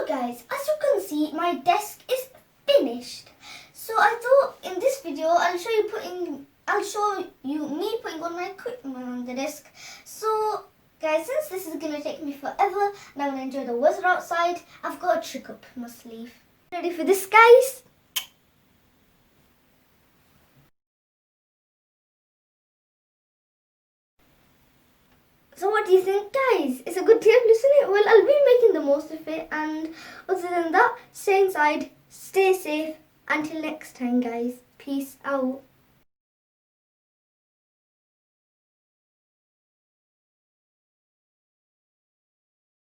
Guys, as you can see, my desk is finished. So I thought in this video I'll show you me putting all my equipment on the desk. So guys, since this is gonna take me forever and I wanna enjoy the weather outside, I've got a trick up my sleeve. Ready for this, guys? So what do you think, guys? It's a good tip, isn't it? Well, I'll be making the most of it, and other than that, stay inside, stay safe. Until next time, guys. Peace out.